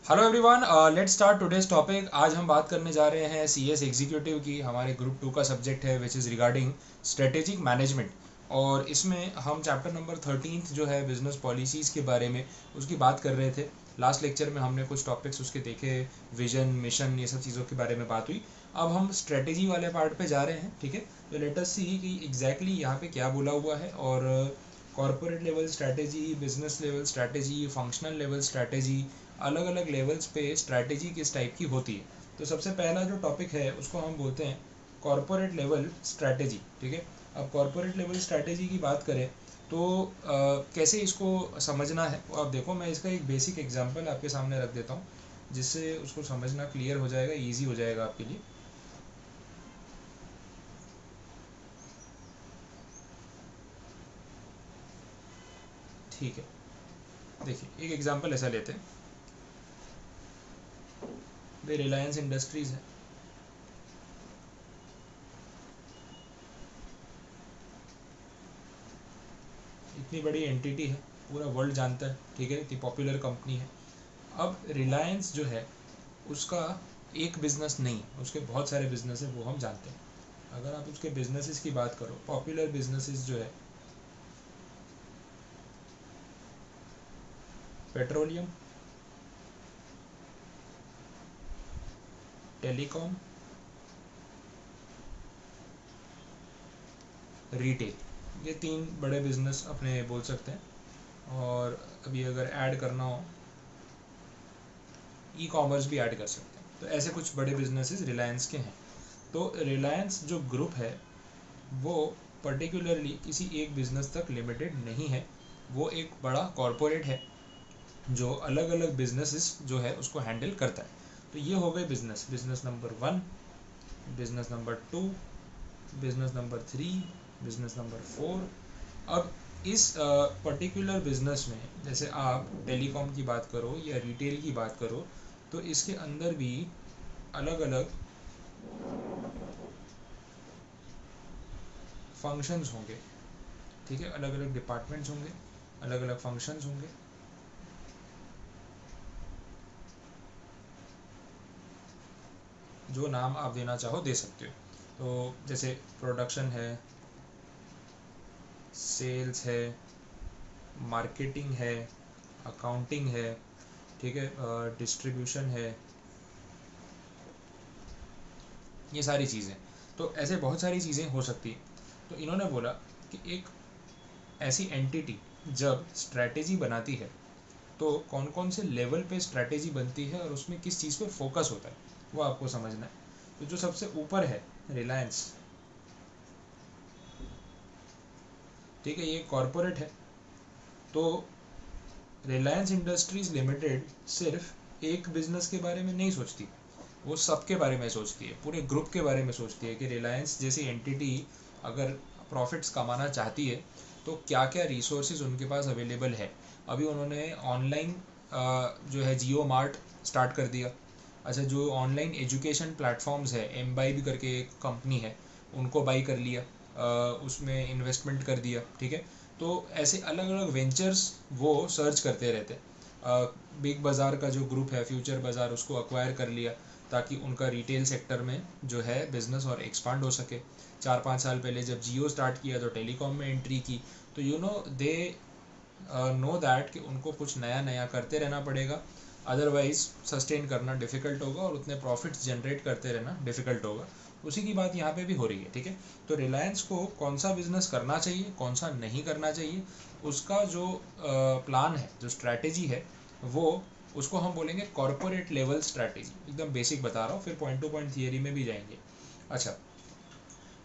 Hello everyone, let's start today's topic. आज हम बात करने जा रहे हैं सीएस एग्जीक्यूटिव की। हमारे ग्रुप 2 का सब्जेक्ट है which is regarding strategic management. और इसमें हम चैप्टर नंबर 13 जो है बिजनेस पॉलिसीज़ के बारे में उसकी बात कर रहे थे। लास्ट लेक्चर में हमने कुछ टॉपिक्स उसके देखे, विजन, मिशन, ये सब चीज़ों के बारे में बात हुई। अब हम स्ट्रेटेजी वाले पार्ट पे जा रहे हैं, ठीक है। तो लेट अस सी कि एग्जैक्टली यहाँ पे क्या बोला हुआ है। और corporate level strategy, business level strategy, functional level strategy, अलग अलग लेवल्स पे स्ट्रैटेजी किस टाइप की होती है। तो सबसे पहला जो टॉपिक है उसको हम बोलते हैं कॉरपोरेट लेवल स्ट्रैटेजी, ठीक है। अब कॉरपोरेट लेवल स्ट्रैटेजी की बात करें तो कैसे इसको समझना है। अब देखो, मैं इसका एक बेसिक एग्जांपल आपके सामने रख देता हूँ जिससे उसको समझना क्लियर हो जाएगा, ईजी हो जाएगा आपके लिए। ठीक है, देखिए एक एग्जांपल ऐसा लेते हैं। भाई रिलायंस इंडस्ट्रीज़ है, इतनी बड़ी एंटिटी है, पूरा वर्ल्ड जानता है, ठीक है, इतनी पॉपुलर कंपनी है। अब रिलायंस जो है उसका एक बिजनेस नहीं, उसके बहुत सारे बिजनेस है, वो हम जानते हैं। अगर आप उसके बिजनेसेस की बात करो, पॉपुलर बिजनेसेस जो है पेट्रोलियम, टेलीकॉम, रिटेल, ये तीन बड़े बिजनेस अपने बोल सकते हैं। और अभी अगर ऐड करना हो, ई कॉमर्स भी ऐड कर सकते हैं। तो ऐसे कुछ बड़े बिजनेसेस रिलायंस के हैं। तो रिलायंस जो ग्रुप है वो पर्टिकुलरली किसी एक बिजनेस तक लिमिटेड नहीं है। वो एक बड़ा कॉरपोरेट है जो अलग अलग बिजनेसेस जो है उसको हैंडल करता है। तो ये हो गए business, business number 1, business number 2, business number 3, business number 4। अब इस पर्टिकुलर बिजनेस में जैसे आप टेलीकॉम की बात करो या रिटेल की बात करो, तो इसके अंदर भी अलग अलग फंक्शंस होंगे, ठीक है, अलग अलग डिपार्टमेंट्स होंगे, अलग अलग फंक्शंस होंगे। जो नाम आप देना चाहो दे सकते हो। तो जैसे प्रोडक्शन है, सेल्स है, मार्केटिंग है, अकाउंटिंग है, ठीक है, डिस्ट्रीब्यूशन है, ये सारी चीज़ें। तो ऐसे बहुत सारी चीज़ें हो सकती हैं। तो इन्होंने बोला कि एक ऐसी एंटिटी जब स्ट्रैटेजी बनाती है तो कौन कौन से लेवल पे स्ट्रैटेजी बनती है और उसमें किस चीज़ पे फोकस होता है, वो आपको समझना है। तो जो सबसे ऊपर है रिलायंस, ठीक है, ये कॉरपोरेट है। तो रिलायंस इंडस्ट्रीज लिमिटेड सिर्फ एक बिजनेस के बारे में नहीं सोचती, वो सबके बारे में सोचती है, पूरे ग्रुप के बारे में सोचती है कि रिलायंस जैसी एंटिटी अगर प्रॉफिट्स कमाना चाहती है तो क्या क्या रिसोर्सेज उनके पास अवेलेबल है। अभी उन्होंने ऑनलाइन जो है जियो मार्ट स्टार्ट कर दिया। अच्छा, जो ऑनलाइन एजुकेशन प्लेटफॉर्म्स है, एम बाई भी करके एक कंपनी है, उनको बाई कर लिया, उसमें इन्वेस्टमेंट कर दिया, ठीक है। तो ऐसे अलग अलग वेंचर्स वो सर्च करते रहते हैं। बिग बाज़ार का जो ग्रुप है फ्यूचर बाज़ार, उसको अक्वायर कर लिया ताकि उनका रिटेल सेक्टर में जो है बिजनेस और एक्सपांड हो सके। 4-5 साल पहले जब जियो स्टार्ट किया तो टेलीकॉम में एंट्री की। तो you know they know that कि उनको कुछ नया नया करते रहना पड़ेगा, अदरवाइज सस्टेन करना डिफ़िकल्ट होगा और उतने प्रॉफिट्स जनरेट करते रहना डिफ़िकल्ट होगा। उसी की बात यहाँ पे भी हो रही है, ठीक है। तो रिलायंस को कौन सा बिजनेस करना चाहिए, कौन सा नहीं करना चाहिए, उसका जो प्लान है, जो स्ट्रैटेजी है, वो उसको हम बोलेंगे कॉरपोरेट लेवल स्ट्रैटेजी। एकदम बेसिक बता रहा हूँ, फिर पॉइंट टू पॉइंट थियरी में भी जाएंगे। अच्छा,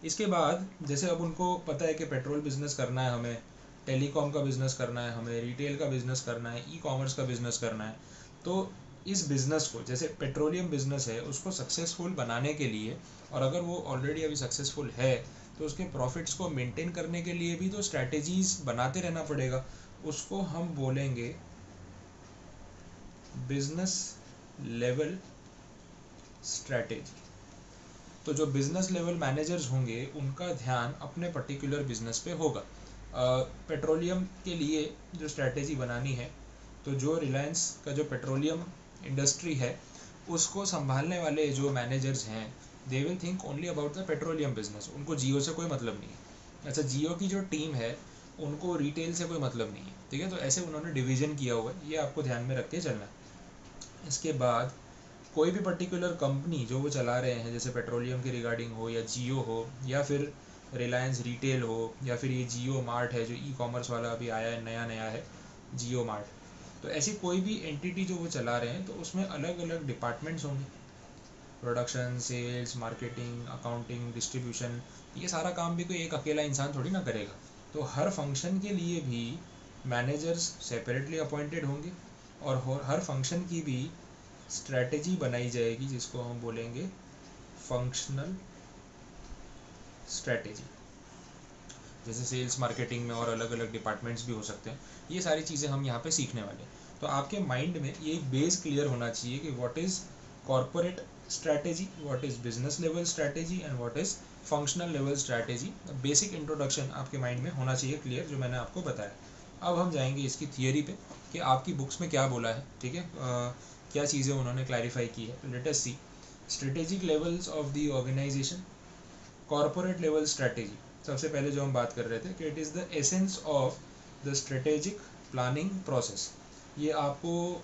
इसके बाद जैसे अब उनको पता है कि पेट्रोल बिजनेस करना है हमें, टेलीकॉम का बिजनेस करना है हमें, रिटेल का बिजनेस करना है, ई कॉमर्स का बिजनेस करना है। तो इस बिजनेस को, जैसे पेट्रोलियम बिजनेस है, उसको सक्सेसफुल बनाने के लिए, और अगर वो ऑलरेडी अभी सक्सेसफुल है तो उसके प्रॉफिट्स को मेंटेन करने के लिए भी तो स्ट्रैटेजीज बनाते रहना पड़ेगा। उसको हम बोलेंगे बिजनेस लेवल स्ट्रैटेजी। तो जो बिजनेस लेवल मैनेजर्स होंगे उनका ध्यान अपने पर्टिकुलर बिजनेस पे होगा। पेट्रोलियम के लिए जो स्ट्रैटेजी बनानी है, तो जो रिलायंस का जो पेट्रोलियम इंडस्ट्री है उसको संभालने वाले जो मैनेजर्स हैं they will think only about the petroleum business, उनको जियो से कोई मतलब नहीं है। अच्छा, जियो की जो टीम है उनको रिटेल से कोई मतलब नहीं है, ठीक है। तो ऐसे उन्होंने डिवीजन किया हुआ है, ये आपको ध्यान में रख के चलना है। इसके बाद कोई भी पर्टिकुलर कंपनी जो वो चला रहे हैं, जैसे पेट्रोलियम के रिगार्डिंग हो या जियो हो या फिर रिलायंस रिटेल हो या फिर ये जियो मार्ट है जो ई कॉमर्स वाला अभी आया है, नया नया है जियो मार्ट, तो ऐसी कोई भी एंटिटी जो वो चला रहे हैं तो उसमें अलग अलग डिपार्टमेंट्स होंगे, production, sales, marketing, accounting, distribution, ये सारा काम भी कोई एक अकेला इंसान थोड़ी ना करेगा। तो हर फंक्शन के लिए भी मैनेजर्स सेपरेटली अपॉइंटेड होंगे और हर फंक्शन की भी स्ट्रैटेजी बनाई जाएगी जिसको हम बोलेंगे फंक्शनल स्ट्रैटेजी। जैसे सेल्स मार्केटिंग में और अलग अलग डिपार्टमेंट्स भी हो सकते हैं, ये सारी चीज़ें हम यहाँ पे सीखने वाले हैं। तो आपके माइंड में ये एक बेस क्लियर होना चाहिए कि what is corporate strategy, what is business level strategy and what is functional level strategy. Basic introduction आपके माइंड में होना चाहिए क्लियर, जो मैंने आपको बताया। अब हम जाएंगे इसकी थियरी पे कि आपकी बुक्स में क्या बोला है, ठीक है, क्या चीज़ें उन्होंने क्लैरिफाई की है। तो let us see strategic levels of the organization, corporate level strategy. सबसे पहले जो हम बात कर रहे थे कि it is the essence of the strategic planning process. ये आपको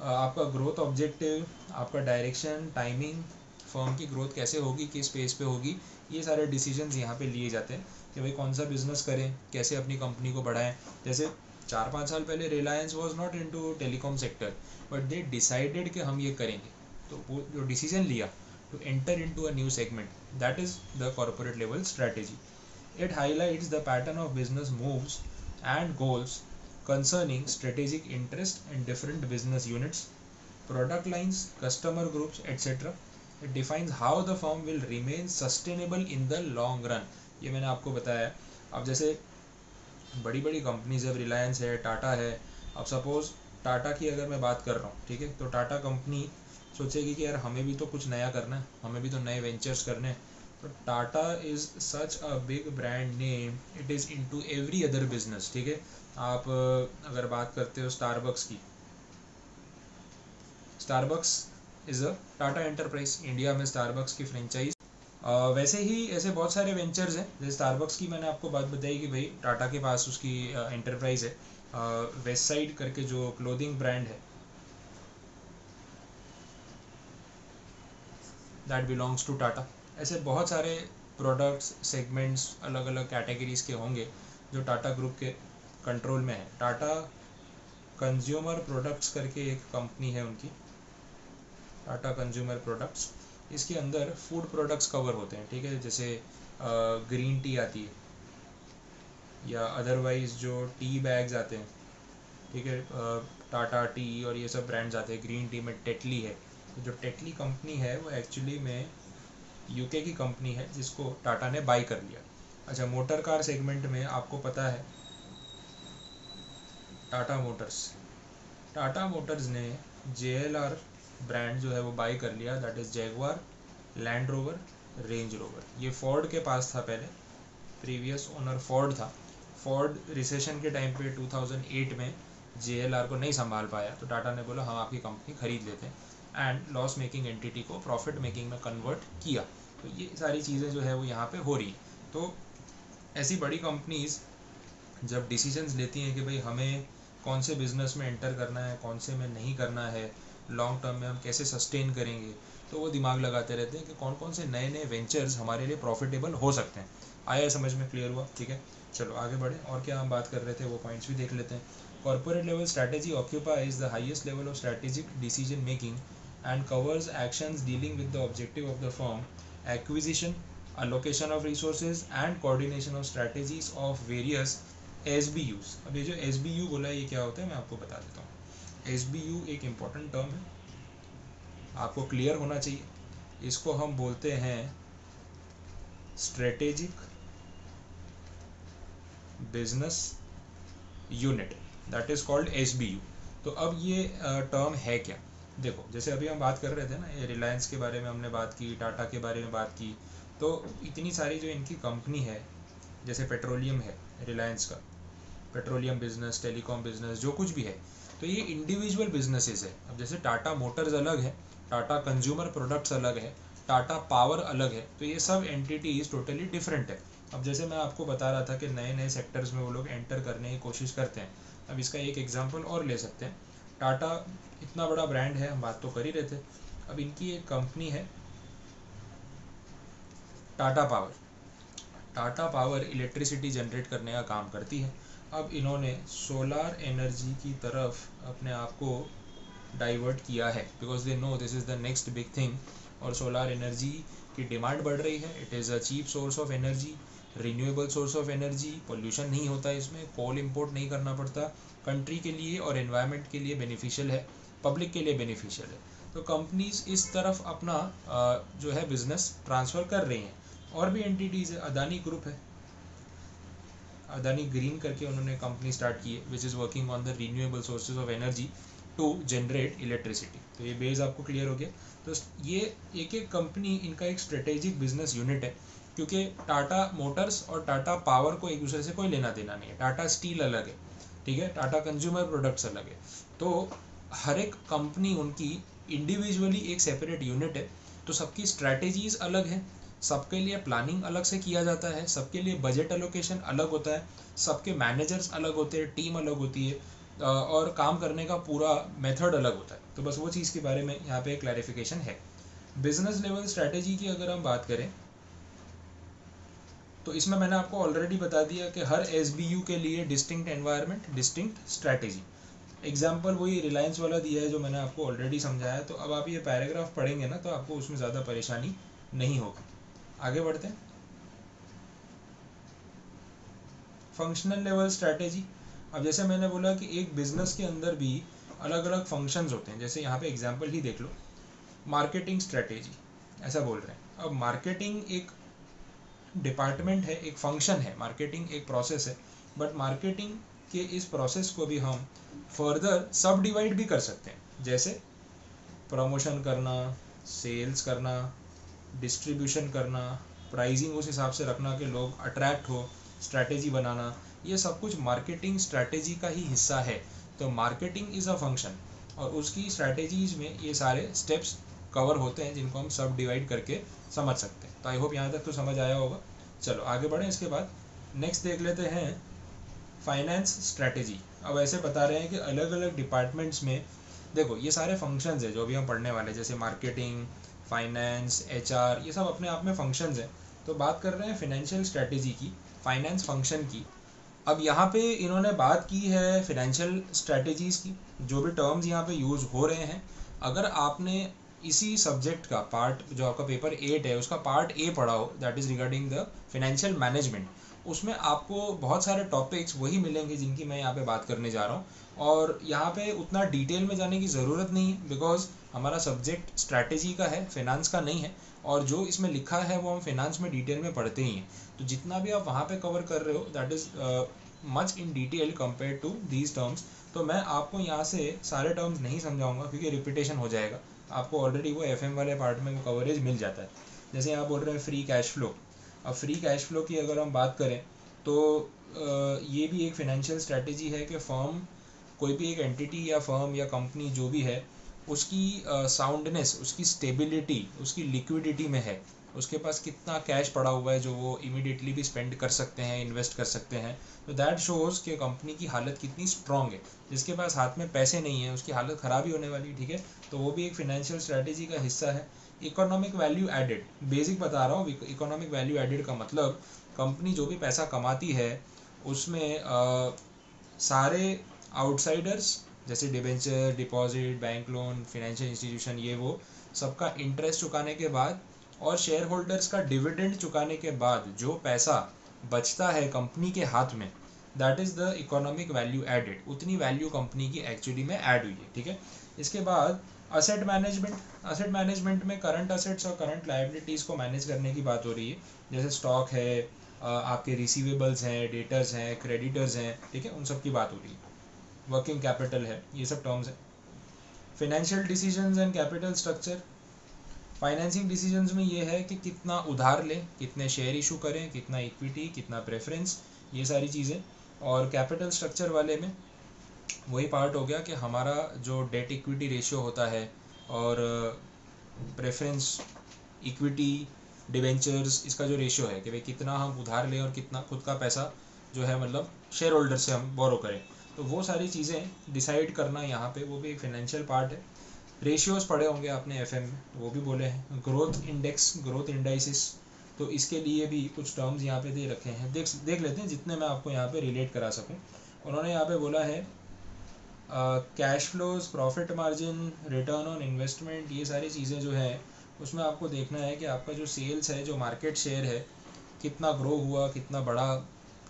आपका ग्रोथ ऑब्जेक्टिव, आपका डायरेक्शन, टाइमिंग, फर्म की ग्रोथ कैसे होगी, किस पेस पे होगी, ये सारे डिसीजंस यहाँ पे लिए जाते हैं कि भाई कौन सा बिजनेस करें, कैसे अपनी कंपनी को बढ़ाएं। जैसे 4-5 साल पहले Reliance was not into telecom sector but they decided कि हम ये करेंगे, तो वो जो डिसीजन लिया to enter into a new segment, that is the corporate level strategy. It highlights the pattern of business moves and goals concerning strategic interest in different business units, product lines, customer groups, etc. It defines how the firm will remain sustainable in the long run. ये मैंने आपको बताया। अब जैसे बड़ी बड़ी companies, अब रिलायंस है, टाटा है, अब सपोज टाटा की अगर मैं बात कर रहा हूँ, ठीक है, तो टाटा कंपनी सोचेगी कि यार हमें भी तो कुछ नया करना है, हमें भी तो नए वेंचर्स करने हैं। तो Tata is such a big brand name, it is into every other business, ठीक है। आप अगर बात करते हो स्टारबक्स की, Starbucks is a Tata enterprise, India में स्टारबक्स की फ्रेंचाइज। वैसे ही ऐसे बहुत सारे वेंचर्स हैं, जैसे स्टारबक्स की मैंने आपको बात बताई कि भाई टाटा के पास उसकी एंटरप्राइज है, वेस्ट साइड करके जो क्लोथिंग ब्रांड है दैट बिलोंग्स टू टाटा। ऐसे बहुत सारे प्रोडक्ट्स, सेगमेंट्स, अलग अलग कैटेगरीज के होंगे जो टाटा ग्रुप के कंट्रोल में है। टाटा कंज्यूमर प्रोडक्ट्स करके एक कंपनी है उनकी, टाटा कंज्यूमर प्रोडक्ट्स। इसके अंदर फूड प्रोडक्ट्स कवर होते हैं, ठीक है, जैसे ग्रीन टी आती है या अदरवाइज जो टी बैग्स आते हैं, ठीक है, टाटा टी और ये सब ब्रांड्स आते हैं। ग्रीन टी में टेटली है, तो जो टेटली कंपनी है वो एक्चुअली में यूके की कंपनी है जिसको टाटा ने बाई कर लिया। अच्छा, मोटर कार सेगमेंट में आपको पता है टाटा मोटर्स ने JLR ब्रांड जो है वो बाई कर लिया, that is Jaguar, land rover, range rover. ये फोर्ड के पास था पहले, प्रीवियस ओनर फोर्ड था। फोर्ड रिसेशन के टाइम पे 2008 में JLR को नहीं संभाल पाया, तो टाटा ने बोला हम आपकी कंपनी खरीद लेते हैं एंड लॉस मेकिंग एंटिटी को प्रॉफिट मेकिंग में कन्वर्ट किया। तो ये सारी चीज़ें जो है वो यहाँ पे हो रही। तो ऐसी बड़ी कंपनीज जब डिसीजंस लेती हैं कि भाई हमें कौन से बिज़नेस में एंटर करना है, कौन से में नहीं करना है, लॉन्ग टर्म में हम कैसे सस्टेन करेंगे, तो वो दिमाग लगाते रहते हैं कि कौन कौन से नए नए वेंचर्स हमारे लिए प्रॉफिटेबल हो सकते हैं। आया समझ में, क्लियर हुआ, ठीक है। चलो आगे बढ़े, और क्या हम बात कर रहे थे वो पॉइंट्स भी देख लेते हैं। Corporate level strategy occupies the highest level of strategic decision making and covers actions dealing with the objective of the firm, acquisition, allocation of resources and coordination of strategies of various SBUs। अब ये जो SBU बोला है ये क्या होता है मैं आपको बता देता हूँ। SBU एक इम्पॉर्टेंट टर्म है, आपको क्लियर होना चाहिए। इसको हम बोलते हैं strategic business unit, that is called SBU। तो अब ये टर्म है क्या, देखो जैसे अभी हम बात कर रहे थे ना, ये रिलायंस के बारे में हमने बात की, टाटा के बारे में बात की, तो इतनी सारी जो इनकी कंपनी है, जैसे पेट्रोलियम है रिलायंस का, पेट्रोलियम बिजनेस, टेलीकॉम बिजनेस, जो कुछ भी है, तो ये इंडिविजुअल बिजनेसेस है। अब जैसे टाटा मोटर्स अलग है, टाटा कंज्यूमर प्रोडक्ट्स अलग है, टाटा पावर अलग है, तो ये सब एंटिटीज टोटली डिफरेंट है। अब जैसे मैं आपको बता रहा था कि नए नए सेक्टर्स में वो लोग एंटर करने की कोशिश करते हैं। अब इसका एक एग्जांपल और ले सकते हैं, टाटा इतना बड़ा ब्रांड है, हम बात तो कर ही रहे थे। अब इनकी एक कंपनी है Tata power. Tata power electricity generate करने का काम करती है। अब इन्होंने सोलार एनर्जी की तरफ अपने आप को डाइवर्ट किया है, because they know this is the next big thing. और सोलार एनर्जी की डिमांड बढ़ रही है, it is a cheap source of energy, renewable source of energy, pollution नहीं होता है इसमें, कोल इंपोर्ट नहीं करना पड़ता, कंट्री के लिए और एनवायरनमेंट के लिए बेनिफिशियल है, पब्लिक के लिए बेनिफिशियल है। तो कंपनीज इस तरफ अपना जो है बिजनेस ट्रांसफ़र कर रही हैं। और भी एंटिटीज़ है, अदानी ग्रुप है, अदानी ग्रीन करके उन्होंने कंपनी स्टार्ट की है, which is working on the renewable sources of energy to generate electricity. तो ये बेस आपको क्लियर हो गया। तो ये एक एक कंपनी, इनका एक स्ट्रेटेजिक बिजनेस यूनिट है, क्योंकि टाटा मोटर्स और टाटा पावर को एक दूसरे से कोई लेना देना नहीं है। टाटा स्टील अलग है, ठीक है, टाटा कंज्यूमर प्रोडक्ट्स अलग है। तो हर एक कंपनी उनकी इंडिविजुअली एक सेपरेट यूनिट है, तो सबकी स्ट्रैटेजीज अलग है, सबके लिए प्लानिंग अलग से किया जाता है, सबके लिए बजट एलोकेशन अलग होता है, सबके मैनेजर्स अलग होते हैं, टीम अलग होती है, और काम करने का पूरा मेथड अलग होता है। तो बस वो चीज़ के बारे में यहाँ पे क्लैरिफिकेशन है। बिजनेस लेवल स्ट्रैटेजी की अगर हम बात करें तो इसमें मैंने आपको ऑलरेडी बता दिया कि हर SBU के लिए distinct environment, distinct strategy. Example वही रिलायंस वाला दिया है जो मैंने आपको ऑलरेडी समझाया। तो अब आप ये पैराग्राफ पढ़ेंगे ना तो आपको उसमें ज़्यादा परेशानी नहीं होगी। आगे बढ़ते हैं। Functional level strategy. अब जैसे मैंने बोला कि एक बिजनेस के अंदर भी अलग अलग फंक्शंस होते हैं। जैसे यहाँ पे एग्जांपल ही देख लो, मार्केटिंग स्ट्रैटेजी ऐसा बोल रहे हैं। अब मार्केटिंग एक डिपार्टमेंट है, एक फंक्शन है, मार्केटिंग एक प्रोसेस है, बट मार्केटिंग के इस प्रोसेस को भी हम फर्दर सब डिवाइड भी कर सकते हैं। जैसे प्रमोशन करना, सेल्स करना, डिस्ट्रीब्यूशन करना, प्राइसिंग उस हिसाब से रखना कि लोग अट्रैक्ट हो, स्ट्रैटेजी बनाना, ये सब कुछ मार्केटिंग स्ट्रैटेजी का ही हिस्सा है। तो मार्केटिंग इज़ अ फंक्शन और उसकी स्ट्रैटेजीज में ये सारे स्टेप्स कवर होते हैं जिनको हम सब डिवाइड करके समझ सकते हैं। तो आई होप यहाँ तक तो समझ आया होगा। चलो आगे बढ़ें। इसके बाद नेक्स्ट देख लेते हैं फाइनेंस स्ट्रैटेजी। अब ऐसे बता रहे हैं कि अलग अलग डिपार्टमेंट्स में देखो ये सारे फंक्शंस हैं जो अभी हम पढ़ने वाले हैं, जैसे मार्केटिंग, फाइनेंस, HR, ये सब अपने आप में फंक्शंस हैं। तो बात कर रहे हैं फाइनेंशियल स्ट्रैटेजी की, फाइनेंस फंक्शन की। अब यहाँ पे इन्होंने बात की है फाइनेंशियल स्ट्रैटेजीज़ की, जो भी टर्म्स यहाँ पे यूज़ हो रहे हैं। अगर आपने इसी सब्जेक्ट का पार्ट, जो आपका पेपर 8 है उसका पार्ट A पढ़ा हो, that is regarding the financial management, उसमें आपको बहुत सारे टॉपिक्स वही मिलेंगे जिनकी मैं यहाँ पे बात करने जा रहा हूँ। और यहाँ पे उतना डिटेल में जाने की ज़रूरत नहीं है, बिकॉज हमारा सब्जेक्ट स्ट्रैटेजी का है, फाइनेंस का नहीं है। और जो इसमें लिखा है वो हम फाइनेंस में डिटेल में पढ़ते ही हैं। तो जितना भी आप वहाँ पे कवर कर रहे हो that is much in detail compare to these terms. तो मैं आपको यहाँ से सारे टर्म्स नहीं समझाऊंगा क्योंकि रिपीटेशन हो जाएगा। आपको ऑलरेडी वो FM वाले पार्ट में वो कवरेज मिल जाता है। जैसे आप बोल रहे हैं फ्री कैश फ्लो। अब फ्री कैश फ्लो की अगर हम बात करें तो ये भी एक फाइनेंशियल स्ट्रैटेजी है कि फर्म, कोई भी एक एंटिटी या फर्म या कंपनी जो भी है, उसकी साउंडनेस, उसकी स्टेबिलिटी, उसकी लिक्विडिटी में है, उसके पास कितना कैश पड़ा हुआ है जो वो इमीडिएटली भी स्पेंड कर सकते हैं, इन्वेस्ट कर सकते हैं। तो दैट शोज़ कि कंपनी की हालत कितनी स्ट्रॉन्ग है। जिसके पास हाथ में पैसे नहीं है उसकी हालत ख़राब ही होने वाली, ठीक है। तो वो भी एक फाइनेंशियल स्ट्रैटेजी का हिस्सा है। इकोनॉमिक वैल्यू एडेड, बेसिक बता रहा हूँ। इकोनॉमिक वैल्यू एडेड का मतलब कंपनी जो भी पैसा कमाती है उसमें सारे आउटसाइडर्स जैसे debenture, deposit, bank loan, financial institution, ये वो सबका इंटरेस्ट चुकाने के बाद और शेयर होल्डर्स का डिविडेंड चुकाने के बाद जो पैसा बचता है कंपनी के हाथ में, that is the economic value added. उतनी वैल्यू कंपनी की एक्चुअली में ऐड हुई है, ठीक है। इसके बाद असेट मैनेजमेंट। असेट मैनेजमेंट में करंट असेट्स और करंट लायबिलिटीज़ को मैनेज करने की बात हो रही है। जैसे स्टॉक है, आपके रिसीवेबल्स हैं, डेटर्स हैं, क्रेडिटर्स हैं, ठीक है, उन सब की बात हो रही है। वर्किंग कैपिटल है, ये सब टर्म्स हैं। Financial decisions and capital structure. Financing decisions में ये है कि कितना उधार लें, कितने शेयर इशू करें, कितना इक्विटी, कितना प्रेफरेंस, ये सारी चीज़ें। और कैपिटल स्ट्रक्चर वाले में वही पार्ट हो गया कि हमारा जो डेट इक्विटी रेशियो होता है और प्रेफरेंस इक्विटी डिवेंचर्स, इसका जो रेशियो है कि भाई कितना हम उधार लें और कितना खुद का पैसा जो है मतलब शेयर होल्डर से हम बोरो करें, तो वो सारी चीज़ें डिसाइड करना यहाँ पे वो भी एक फाइनेंशियल पार्ट है। रेशियोज पढ़े होंगे आपने एफएम में, तो वो भी बोले हैं। ग्रोथ इंडेक्स, ग्रोथ इंडाइसिस, तो इसके लिए भी कुछ टर्म्स यहाँ पे दे रखे हैं, देख लेते हैं जितने मैं आपको यहाँ पे रिलेट करा सकूँ। उन्होंने यहाँ पे बोला है cash flows, profit margin, return on investment, ये सारी चीज़ें जो है उसमें आपको देखना है कि आपका जो सेल्स है, जो मार्केट शेयर है, कितना ग्रो हुआ, कितना बढ़ा,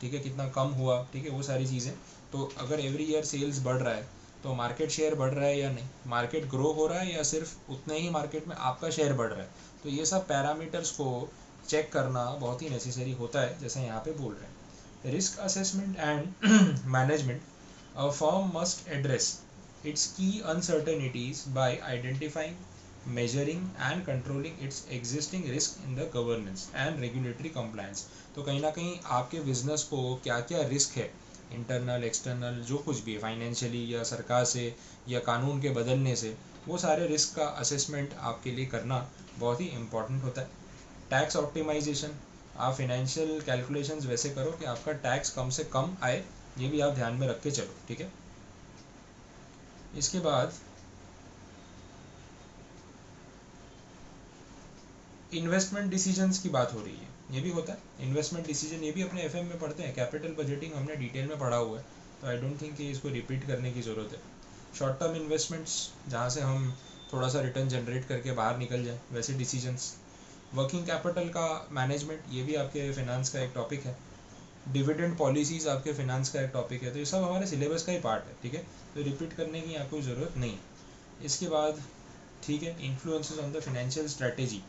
ठीक है, कितना कम हुआ, ठीक है, वो सारी चीज़ें। तो अगर एवरी ईयर सेल्स बढ़ रहा है तो मार्केट शेयर बढ़ रहा है या नहीं, मार्केट ग्रो हो रहा है या सिर्फ उतने ही मार्केट में आपका शेयर बढ़ रहा है, तो ये सब पैरामीटर्स को चेक करना बहुत ही नेसेसरी होता है, जैसे यहाँ पे बोल रहे हैं। Risk assessment and management, a firm must address its key uncertainties by identifying, measuring and controlling its existing risk in the governance and regulatory compliance। तो कहीं ना कहीं आपके बिजनेस को क्या क्या रिस्क है, इंटरनल एक्सटर्नल जो कुछ भी है, फाइनेंशियली या सरकार से या कानून के बदलने से, वो सारे रिस्क का असेसमेंट आपके लिए करना बहुत ही इम्पॉर्टेंट होता है। टैक्स ऑप्टिमाइजेशन, आप फिनेंशियल कैलकुलेशंस वैसे करो कि आपका टैक्स कम से कम आए, ये भी आप ध्यान में रख के चलो, ठीक है। इसके बाद इन्वेस्टमेंट डिसीजंस की बात हो रही है, ये भी होता है इन्वेस्टमेंट डिसीजन, ये भी अपने एफएम में पढ़ते हैं। कैपिटल बजटिंग हमने डिटेल में पढ़ा हुआ है, तो आई डोंट थिंक कि इसको रिपीट करने की ज़रूरत है। शॉर्ट टर्म इन्वेस्टमेंट्स, जहाँ से हम थोड़ा सा रिटर्न जनरेट करके बाहर निकल जाए, वैसे डिसीजंस। वर्किंग कैपिटल का मैनेजमेंट, ये भी आपके फाइनेंस का एक टॉपिक है। डिविडेंड पॉलिसीज़ आपके फाइनेंस का एक टॉपिक है, तो ये सब हमारे सिलेबस का ही पार्ट है, ठीक है, तो रिपीट करने की यहाँ कोई ज़रूरत नहीं। इसके बाद ठीक है, influences on the financial strategy,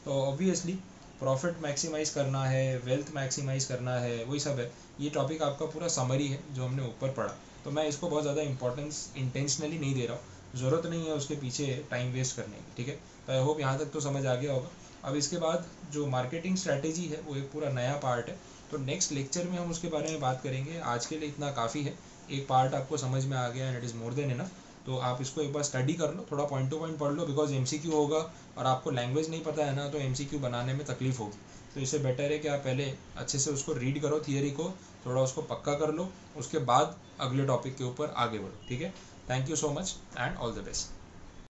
तो ऑब्वियसली प्रॉफिट मैक्सिमाइज़ करना है, वेल्थ मैक्सिमाइज़ करना है, वही सब है। ये टॉपिक आपका पूरा समरी है जो हमने ऊपर पढ़ा, तो मैं इसको बहुत ज़्यादा इंपॉर्टेंस इंटेंशनली नहीं दे रहा हूँ, ज़रूरत नहीं है उसके पीछे टाइम वेस्ट करने की, ठीक है। तो आई होप यहाँ तक तो समझ आ गया होगा। अब इसके बाद जो मार्केटिंग स्ट्रैटेजी है वो एक पूरा नया पार्ट है, तो नेक्स्ट लेक्चर में हम उसके बारे में बात करेंगे। आज के लिए इतना काफ़ी है, एक पार्ट आपको समझ में आ गया and it is more than enough. तो आप इसको एक बार स्टडी कर लो, थोड़ा पॉइंट टू पॉइंट पढ़ लो, बिकॉज एमसीक्यू होगा और आपको लैंग्वेज नहीं पता है ना, तो एमसीक्यू बनाने में तकलीफ होगी। तो इससे बेटर है कि आप पहले अच्छे से उसको रीड करो, थियरी को थोड़ा उसको पक्का कर लो, उसके बाद अगले टॉपिक के ऊपर आगे बढ़ो, ठीक है। Thank you so much and all the best.